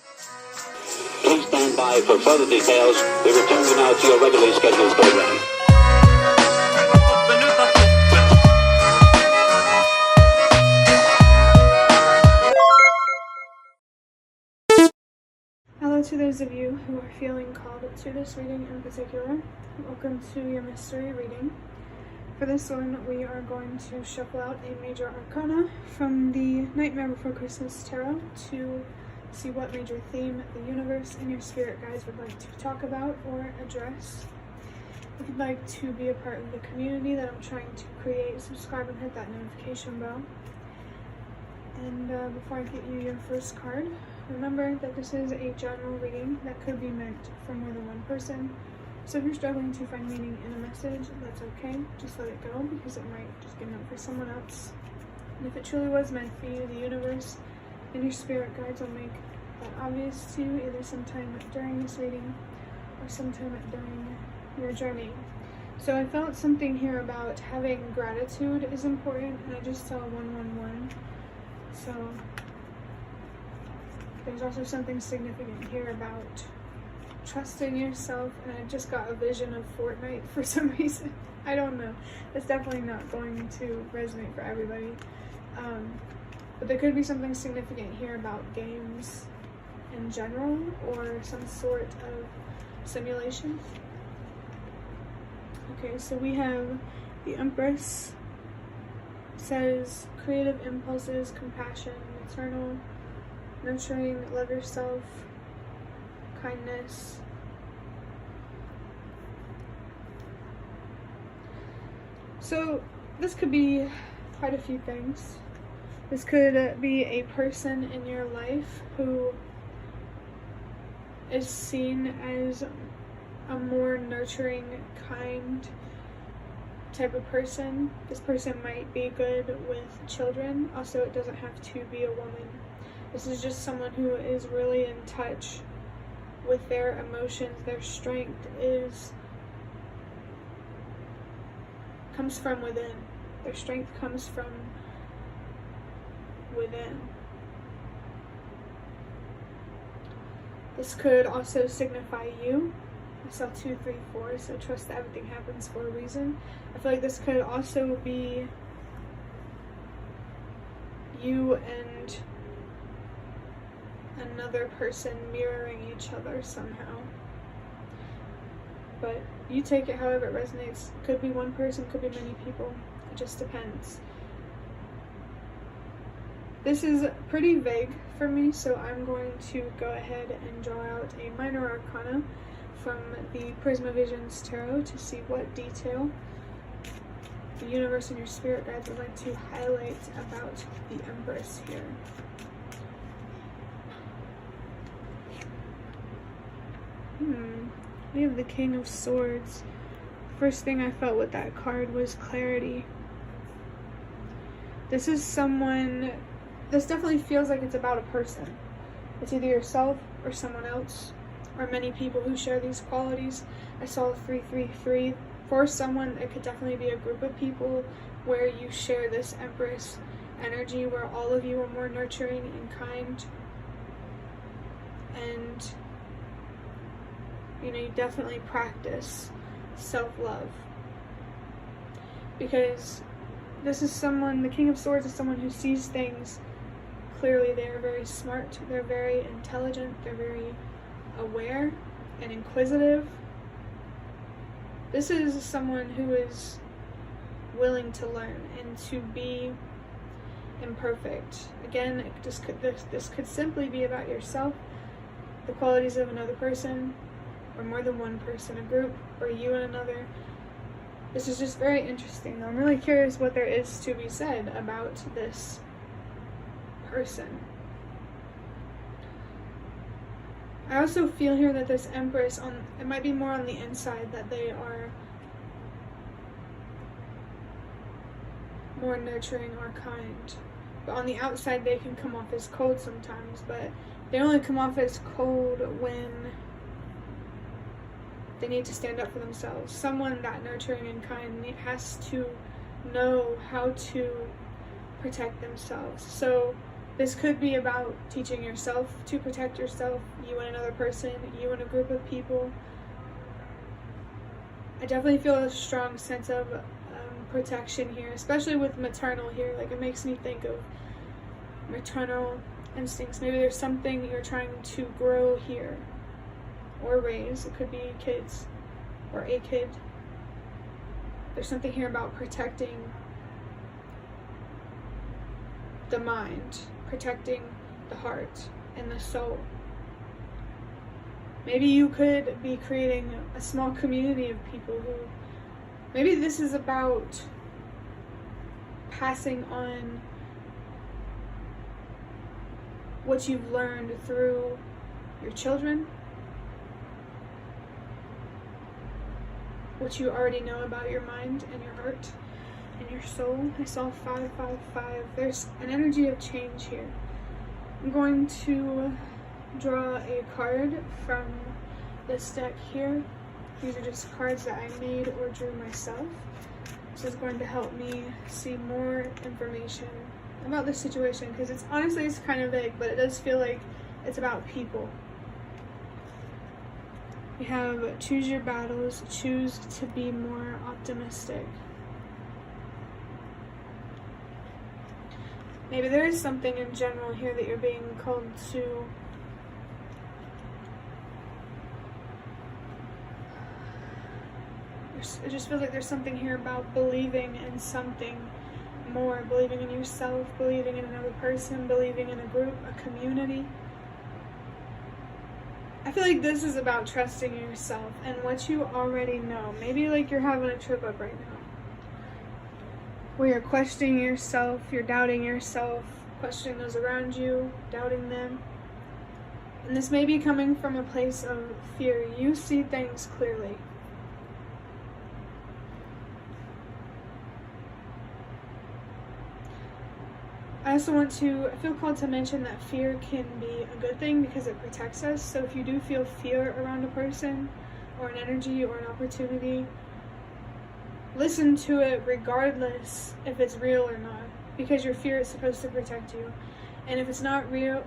Please stand by for further details. We return you now to your regularly scheduled program. Hello to those of you who are feeling called to this reading in particular. Welcome to your mystery reading. For this one, we are going to shuffle out a major arcana from the Nightmare Before Christmas Tarot to see what major theme the universe and your spirit guides would like to talk about or address. If you'd like to be a part of the community that I'm trying to create, subscribe and hit that notification bell. And before I get you your first card, remember that this is a general reading that could be meant for more than one person. So if you're struggling to find meaning in a message, that's okay. Just let it go, because it might just be meant for someone else. And if it truly was meant for you, the universe and your spirit guides will make that obvious to you either sometime during this reading or sometime during your journey. So I felt something here about having gratitude is important, and I just saw 111. So there's also something significant here about trusting yourself, and I just got a vision of Fortnite for some reason. I don't know. It's definitely not going to resonate for everybody. But there could be something significant here about games in general or some sort of simulation. Okay, so we have the Empress. It says creative impulses, compassion, maternal, nurturing, love yourself, kindness. So this could be quite a few things. This could be a person in your life who is seen as a more nurturing, kind type of person. This person might be good with children. Also, it doesn't have to be a woman. This is just someone who is really in touch with their emotions. Their strength comes from within. Their strength comes from within. This could also signify you. I saw 2, 3, 4, so trust that everything happens for a reason. I feel like this could also be you and another person mirroring each other somehow. But you take it however it resonates. Could be one person, could be many people. It just depends. This is pretty vague for me, so I'm going to go ahead and draw out a minor arcana from the Prisma Visions Tarot to see what detail the universe and your spirit guides would like to highlight about the Empress here. We have the King of Swords. First thing I felt with that card was clarity. This is someone, this definitely feels like it's about a person. It's either yourself or someone else, or many people who share these qualities. I saw 333. For someone, it could definitely be a group of people where you share this Empress energy, where all of you are more nurturing and kind. And you definitely practice self-love. Because this is someone, the King of Swords is someone who sees things clearly. They are very smart, they're very intelligent, they're very aware and inquisitive. This is someone who is willing to learn and to be imperfect. Again, this could simply be about yourself, the qualities of another person, or more than one person, a group, or you and another. This is just very interesting. I'm really curious what there is to be said about this person. I also feel here that this Empress, it might be more on the inside, that they are more nurturing or kind. But on the outside, they can come off as cold sometimes, but they only come off as cold when they need to stand up for themselves. Someone that nurturing and kind has to know how to protect themselves. So This could be about teaching yourself to protect yourself, you and another person, you and a group of people. I definitely feel a strong sense of protection here, especially with maternal here. Like, it makes me think of maternal instincts. Maybe there's something you're trying to grow here or raise. It could be kids or a kid. There's something here about protecting the mind, protecting the heart and the soul. Maybe you could be creating a small community of people who, maybe this is about passing on what you've learned through your children, what you already know about your mind and your heart and your soul. I saw 555. There's an energy of change here. I'm going to draw a card from this deck here. These are just cards that I made or drew myself. This is going to help me see more information about this situation, because it's honestly, it's kind of vague, but it does feel like it's about people. We have choose your battles, choose to be more optimistic. Maybe there is something in general here that you're being called to it just feels like there's something here about believing in something more, believing in yourself, believing in another person, believing in a group, a community. I feel like this is about trusting yourself and what you already know. Maybe like you're having a trip up right now, where you're questioning yourself, you're doubting yourself, questioning those around you, doubting them. And this may be coming from a place of fear. You see things clearly. I feel called to mention that fear can be a good thing because it protects us. So if you do feel fear around a person or an energy or an opportunity, listen to it regardless if it's real or not, because your fear is supposed to protect you. And if it's not real,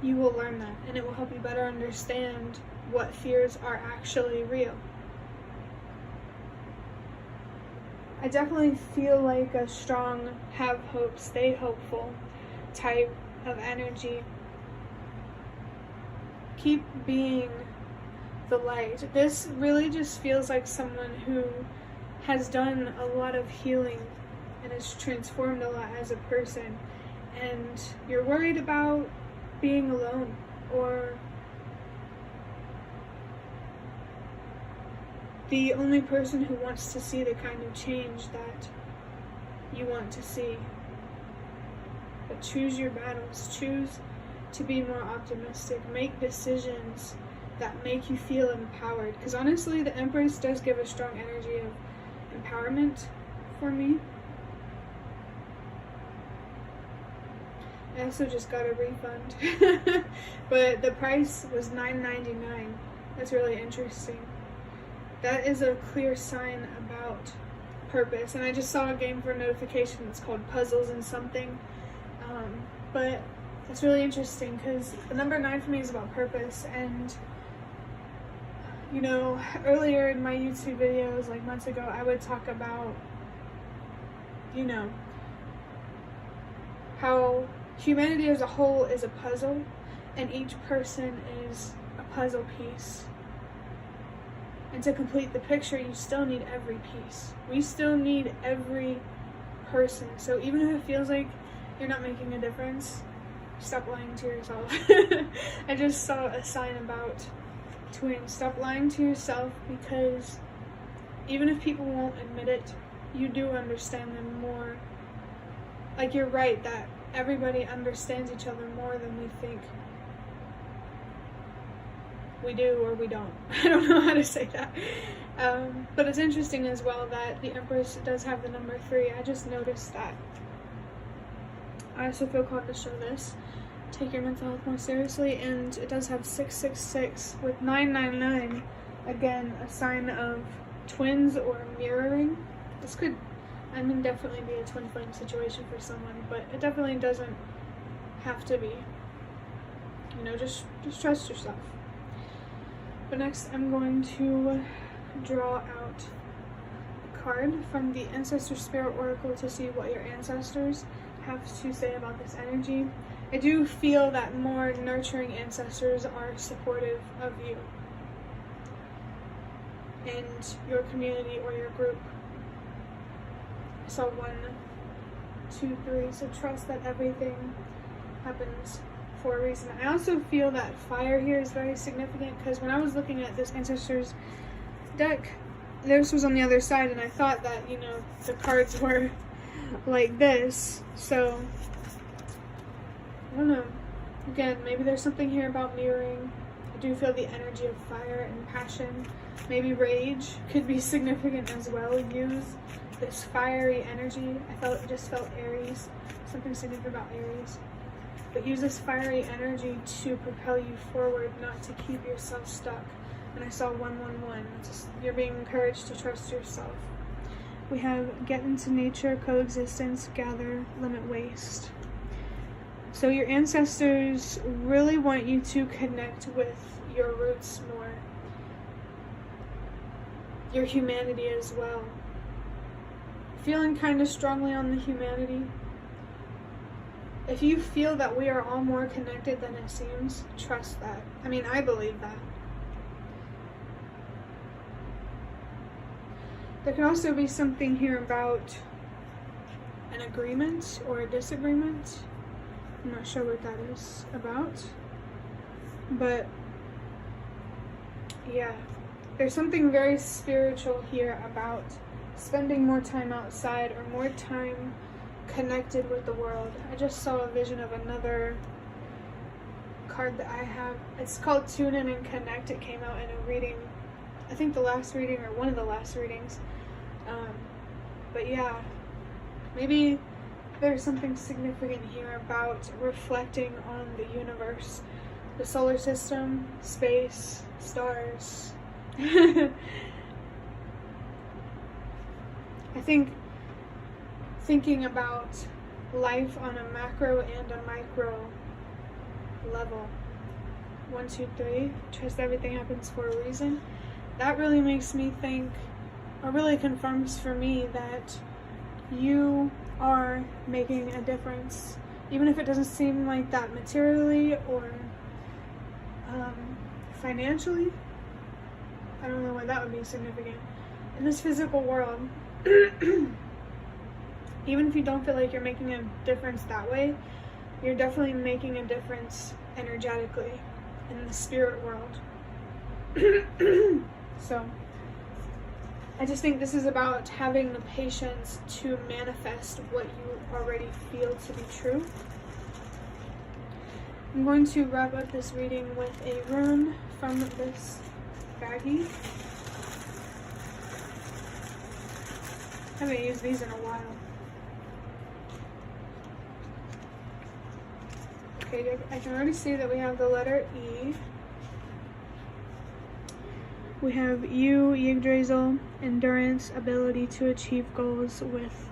you will learn that, and it will help you better understand what fears are actually real. I definitely feel like a strong, have hope, stay hopeful type of energy. Keep being the light. This really just feels like someone who has done a lot of healing and has transformed a lot as a person, and you're worried about being alone or the only person who wants to see the kind of change that you want to see. But choose your battles. Choose to be more optimistic. Make decisions that make you feel empowered. Because honestly, the Empress does give a strong energy of empowerment for me. I also just got a refund. But the price was $9.99. That's really interesting. That is a clear sign about purpose. And I just saw a game for a notification that's called Puzzles and Something. But it's really interesting because the number 9 for me is about purpose. And, you know, earlier in my YouTube videos, like months ago, I would talk about, you know, how humanity as a whole is a puzzle, and each person is a puzzle piece. And to complete the picture, you still need every piece. We still need every person. So even if it feels like you're not making a difference, stop lying to yourself. I just saw a sign about twins. Stop lying to yourself, because even if people won't admit it, you do understand them more. Like, you're right that everybody understands each other more than we think we do, or we don't. I don't know how to say that. But it's interesting as well that the Empress does have the number 3. I just noticed that. I also feel called to show this. Take your mental health more seriously, and it does have 666 with 999. Again, a sign of twins or mirroring. This could, definitely be a twin flame situation for someone, but it definitely doesn't have to be. You know, just trust yourself. But next, I'm going to draw out a card from the Ancestor Spirit Oracle to see what your ancestors have to say about this energy. I do feel that more nurturing ancestors are supportive of you and your community or your group. I saw 1, 2, 3, so trust that everything happens for a reason. I also feel that fire here is very significant, because when I was looking at this ancestors deck, this was on the other side, and I thought that, you know, the cards were like this, so I don't know. Again, maybe there's something here about mirroring. I do feel the energy of fire and passion. Maybe rage could be significant as well. Use this fiery energy. I just felt Aries, something significant about Aries. But use this fiery energy to propel you forward, not to keep yourself stuck. And I saw 111. You're being encouraged to trust yourself. We have get into nature, coexistence, gather, limit waste. So your ancestors really want you to connect with your roots more. Your humanity as well. Feeling kind of strongly on the humanity. If you feel that we are all more connected than it seems, trust that. I mean, I believe that. There can also be something here about an agreement or a disagreement. I'm not sure what that is about. But yeah, there's something very spiritual here about spending more time outside or more time connected with the world. I just saw a vision of another card that I have. It's called Tune In and Connect. It came out in a reading, I think the last reading or one of the last readings. But yeah, maybe there's something significant here about reflecting on the universe, the solar system, space, stars. I think thinking about life on a macro and a micro level. 1, 2, 3, trust everything happens for a reason. That really makes me think, or really confirms for me, that you are making a difference, even if it doesn't seem like that materially or financially. I don't know why that would be significant in this physical world. Even if you don't feel like you're making a difference that way, you're definitely making a difference energetically in the spirit world. So I just think this is about having the patience to manifest what you already feel to be true. I'm going to wrap up this reading with a rune from this baggie. I haven't used these in a while. Okay, I can already see that we have the letter E. We have U, Yggdrasil, endurance, ability to achieve goals with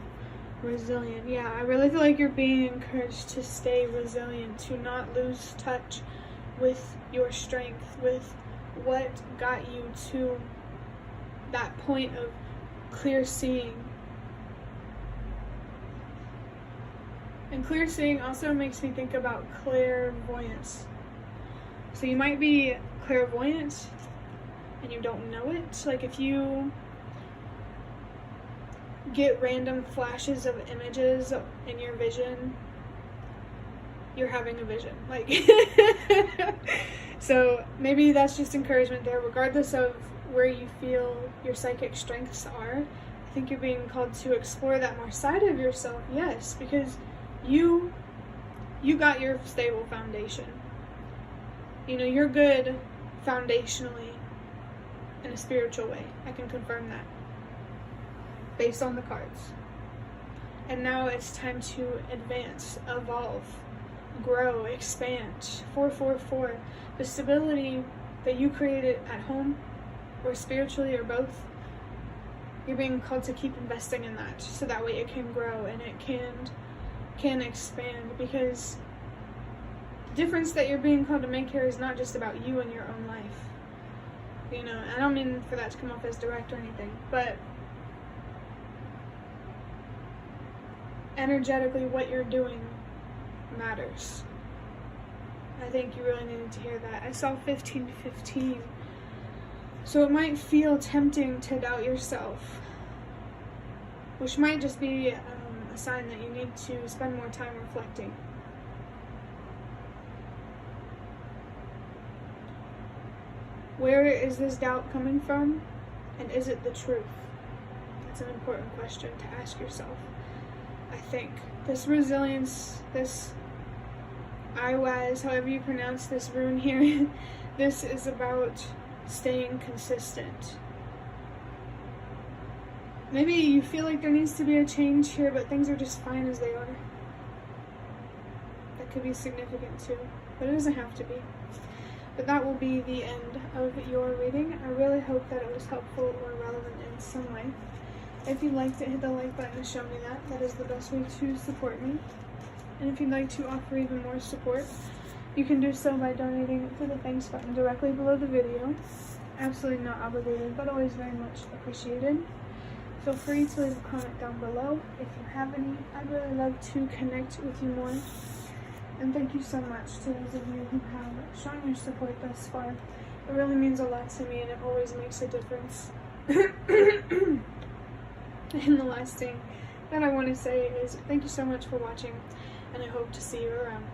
resilient. Yeah, I really feel like you're being encouraged to stay resilient, to not lose touch with your strength, with what got you to that point of clear seeing. And clear seeing also makes me think about clairvoyance. So you might be clairvoyant and you don't know it. Like if you get random flashes of images in your vision, you're having a vision. Like so maybe that's just encouragement there, regardless of where you feel your psychic strengths are. I think you're being called to explore that more side of yourself, yes, because you got your stable foundation. You know, you're good foundationally in a spiritual way. I can confirm that based on the cards. And now it's time to advance, evolve, grow, expand. 444. The stability that you created at home or spiritually or both, you're being called to keep investing in that so that way it can grow and it can expand, because difference that you're being called to make here is not just about you and your own life. You know, I don't mean for that to come off as direct or anything, but energetically what you're doing matters. I think you really needed to hear that. I saw 1515. So it might feel tempting to doubt yourself, which might just be a sign that you need to spend more time reflecting. Where is this doubt coming from? And is it the truth? That's an important question to ask yourself. I think this resilience, this Iwaz, however you pronounce this rune here, this is about staying consistent. Maybe you feel like there needs to be a change here, but things are just fine as they are. That could be significant too, but it doesn't have to be. But that will be the end of your reading. I really hope that it was helpful or relevant in some way. If you'd like to hit the like button to show me that, that is the best way to support me. And if you'd like to offer even more support, you can do so by donating to the thanks button directly below the video. Absolutely not obligated, but always very much appreciated. Feel free to leave a comment down below if you have any. I'd really love to connect with you more. And thank you so much to those of you who have shown your support thus far. It really means a lot to me, and it always makes a difference. And the last thing that I want to say is thank you so much for watching, and I hope to see you around.